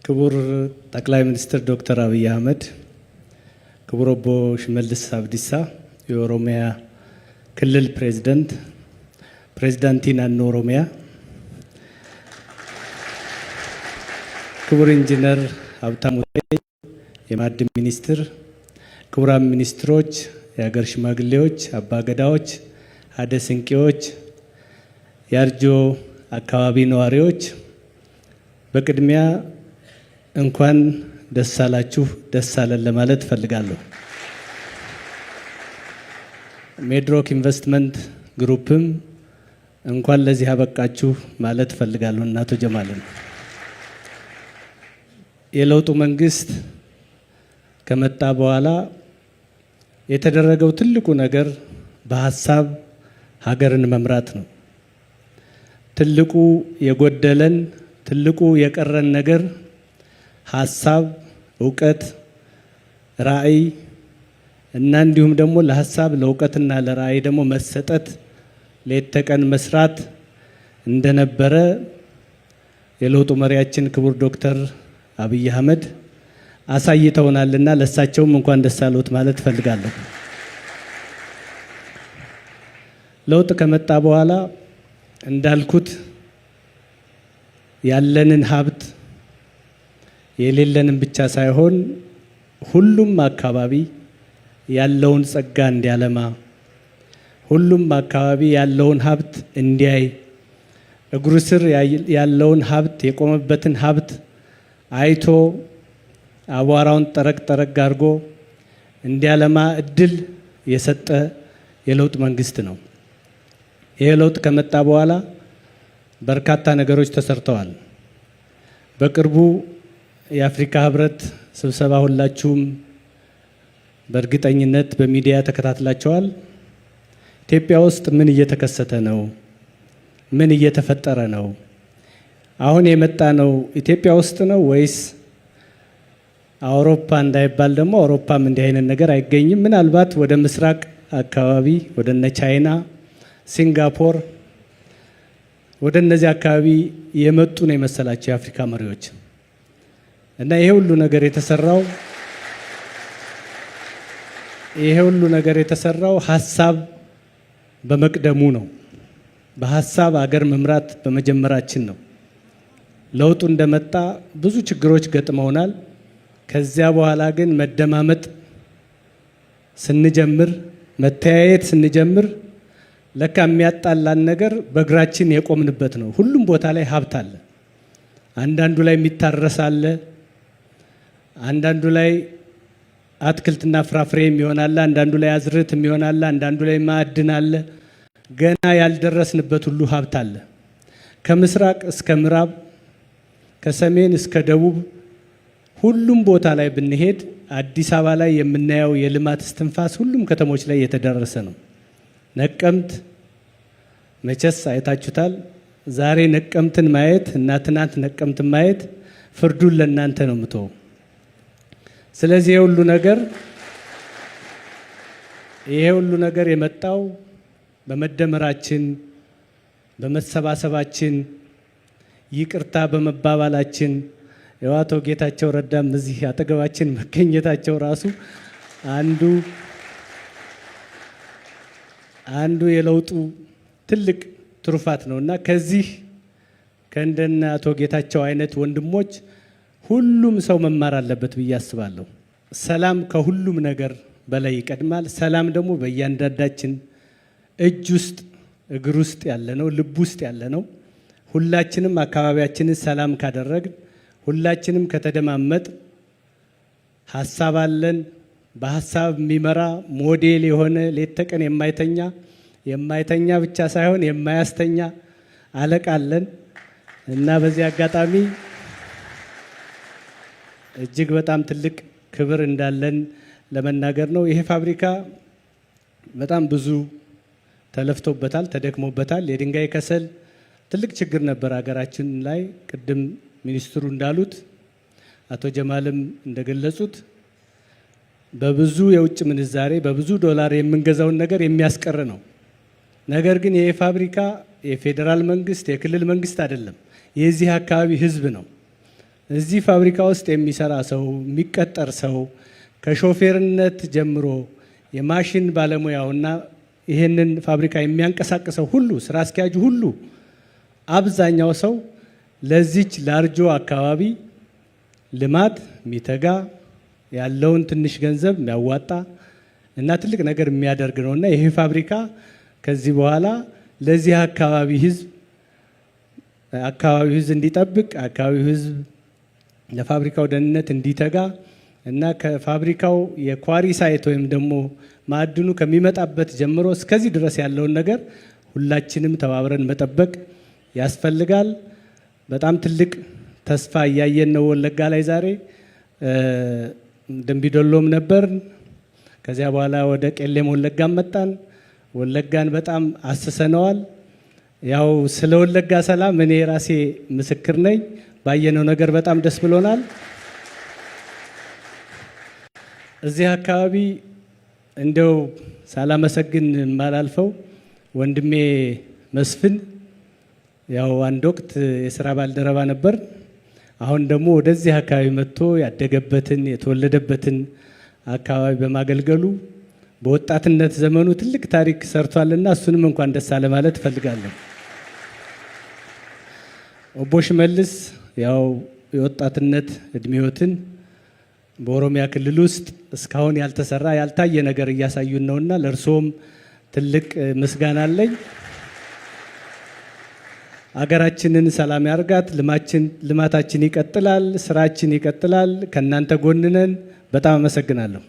ክቡር ጠቅላይ ሚኒስትር ዶክተር አብይ አህመድ፣ ክቡር ኦቦ ሽመልስ አብዲሳ የኦሮሚያ ክልል ፕሬዝዳንት ናኖ ኦሮሚያ፣ ክቡር ኢንጂነር ሀብታሙ የማዕድን ሚኒስትር፣ ክቡራን ሚኒስትሮች፣ የሀገር ሽማግሌዎች፣ አባገዳዎች፣ አደ ስንቄዎች፣ የአርጆ አካባቢ ነዋሪዎች፣ በቅድሚያ እንኳን ደስ አላችሁ ደስ አለን ለማለት ፈልጋለሁ። ሜድሮክ ኢንቨስትመንት ግሩፕም እንኳን ለዚህ አበቃችሁ ማለት ፈልጋለሁ። እና አቶ ጀማልን የለውጡ መንግስት ከመጣ በኋላ የተደረገው ትልቁ ነገር በሀሳብ ሀገርን መምራት ነው። ትልቁ የጎደለን ትልቁ የቀረን ነገር ሀሳብ፣ እውቀት፣ ራዕይ እና እንዲሁም ደግሞ ለሀሳብ ለእውቀትና ለራዕይ ደግሞ መሰጠት ሌት ተቀን መስራት እንደነበረ የለውጡ መሪያችን ክቡር ዶክተር አብይ አህመድ አሳይተውናልና ለሳቸውም እንኳን ደስ አለዎት ማለት ፈልጋለሁ። ለውጥ ከመጣ በኋላ እንዳልኩት ያለንን ሀብት የሌለንን ብቻ ሳይሆን ሁሉም አካባቢ ያለውን ጸጋ እንዲያለማ፣ ሁሉም አካባቢ ያለውን ሀብት እንዲያይ፣ እግሩ ስር ያለውን ሀብት የቆመበትን ሀብት አይቶ አቧራውን ጠረቅ አድርጎ እንዲያለማ እድል የሰጠ የለውጥ መንግስት ነው። ይሄ ለውጥ ከመጣ በኋላ በርካታ ነገሮች ተሰርተዋል። በቅርቡ የአፍሪካ ህብረት ስብሰባ ሁላችሁም በእርግጠኝነት በሚዲያ ተከታትላችኋል። ኢትዮጵያ ውስጥ ምን እየተከሰተ ነው? ምን እየተፈጠረ ነው? አሁን የመጣ ነው ኢትዮጵያ ውስጥ ነው ወይስ አውሮፓ እንዳይባል ደግሞ አውሮፓም እንዲህ አይነት ነገር አይገኝም። ምናልባት ወደ ምስራቅ አካባቢ ወደ እነ ቻይና፣ ሲንጋፖር ወደ እነዚህ አካባቢ የመጡ ነው የመሰላቸው የአፍሪካ መሪዎች እና ይሄ ሁሉ ነገር የተሰራው ሀሳብ በመቅደሙ ነው። በሀሳብ አገር መምራት በመጀመራችን ነው። ለውጡ እንደመጣ ብዙ ችግሮች ገጥመውናል። ከዚያ በኋላ ግን መደማመጥ ስንጀምር፣ መተያየት ስንጀምር ለካ የሚያጣላን ነገር በእግራችን የቆምንበት ነው። ሁሉም ቦታ ላይ ሀብት አለ። አንዳንዱ ላይ የሚታረስ አለ፣ አንዳንዱ ላይ አትክልትና ፍራፍሬ የሚሆናል፣ አንዳንዱ ላይ አዝርዕት የሚሆናል፣ አንዳንዱ ላይ ማዕድን አለ። ገና ያልደረስንበት ሁሉ ሀብት አለ። ከምስራቅ እስከ ምዕራብ፣ ከሰሜን እስከ ደቡብ ሁሉም ቦታ ላይ ብንሄድ አዲስ አበባ ላይ የምናየው የልማት እስትንፋስ ሁሉም ከተሞች ላይ የተደረሰ ነው። ነቀምት መቼስ አይታችሁታል። ዛሬ ነቀምትን ማየት እና ትናንት ነቀምትን ማየት ፍርዱን ለእናንተ ነው የምተወው። ስለዚህ ይሄ ሁሉ ነገር የመጣው በመደመራችን፣ በመሰባሰባችን፣ ይቅርታ በመባባላችን የአቶ ጌታቸው ረዳም እዚህ አጠገባችን መገኘታቸው ራሱ አንዱ የለውጡ ትልቅ ትሩፋት ነው እና ከዚህ ከእንደነ አቶ ጌታቸው አይነት ወንድሞች ሁሉም ሰው መማር አለበት ብዬ አስባለሁ። ሰላም ከሁሉም ነገር በላይ ይቀድማል። ሰላም ደግሞ በእያንዳንዳችን እጅ ውስጥ እግር ውስጥ ያለ ነው፣ ልብ ውስጥ ያለ ነው። ሁላችንም አካባቢያችንን ሰላም ካደረግን፣ ሁላችንም ከተደማመጥ፣ ሀሳብ አለን፣ በሀሳብ የሚመራ ሞዴል የሆነ ሌት ተቀን የማይተኛ ብቻ ሳይሆን የማያስተኛ አለቃ አለን እና በዚህ አጋጣሚ እጅግ በጣም ትልቅ ክብር እንዳለን ለመናገር ነው። ይሄ ፋብሪካ በጣም ብዙ ተለፍቶበታል፣ ተደክሞበታል። የድንጋይ ከሰል ትልቅ ችግር ነበር ሀገራችን ላይ። ቅድም ሚኒስትሩ እንዳሉት አቶ ጀማልም እንደገለጹት በብዙ የውጭ ምንዛሬ በብዙ ዶላር የምንገዛውን ነገር የሚያስቀር ነው። ነገር ግን ይሄ ፋብሪካ የፌዴራል መንግስት የክልል መንግስት አይደለም፣ የዚህ አካባቢ ህዝብ ነው እዚህ ፋብሪካ ውስጥ የሚሰራ ሰው የሚቀጠር ሰው ከሾፌርነት ጀምሮ የማሽን ባለሙያውና ይሄንን ፋብሪካ የሚያንቀሳቅሰው ሁሉ ስራ አስኪያጁ ሁሉ አብዛኛው ሰው ለዚች ላርጆ አካባቢ ልማት የሚተጋ ያለውን ትንሽ ገንዘብ የሚያዋጣ እና ትልቅ ነገር የሚያደርግ ነውና ይሄ ፋብሪካ ከዚህ በኋላ ለዚህ አካባቢ ህዝብ እንዲጠብቅ አካባቢው ህዝብ ለፋብሪካው ደህንነት እንዲተጋ እና ከፋብሪካው የኳሪ ሳይት ወይም ደግሞ ማዕድኑ ከሚመጣበት ጀምሮ እስከዚህ ድረስ ያለውን ነገር ሁላችንም ተባብረን መጠበቅ ያስፈልጋል። በጣም ትልቅ ተስፋ እያየን ነው። ወለጋ ላይ ዛሬ ደምቢዶሎም ነበር። ከዚያ በኋላ ወደ ቄለም ወለጋም መጣን። ወለጋን በጣም አስሰነዋል። ያው ስለ ወለጋ ሰላም እኔ ራሴ ምስክር ነኝ። ባየነው ነገር በጣም ደስ ብሎናል። እዚህ አካባቢ እንደው ሳላመሰግን ማላልፈው ወንድሜ መስፍን ያው አንድ ወቅት የሥራ ባልደረባ ነበር። አሁን ደግሞ ወደዚህ አካባቢ መጥቶ ያደገበትን የተወለደበትን አካባቢ በማገልገሉ በወጣትነት ዘመኑ ትልቅ ታሪክ ሰርቷልና እሱንም እንኳን ደስ አለ ማለት እፈልጋለሁ። ኦቦ ሽመልስ ያው የወጣትነት እድሜዎትን በኦሮሚያ ክልል ውስጥ እስካሁን ያልተሰራ ያልታየ ነገር እያሳዩን ነውና ለእርሶም ትልቅ ምስጋና አለኝ። አገራችንን ሰላም ያርጋት። ልማታችን ይቀጥላል፣ ስራችን ይቀጥላል። ከእናንተ ጎን ነን። በጣም አመሰግናለሁ።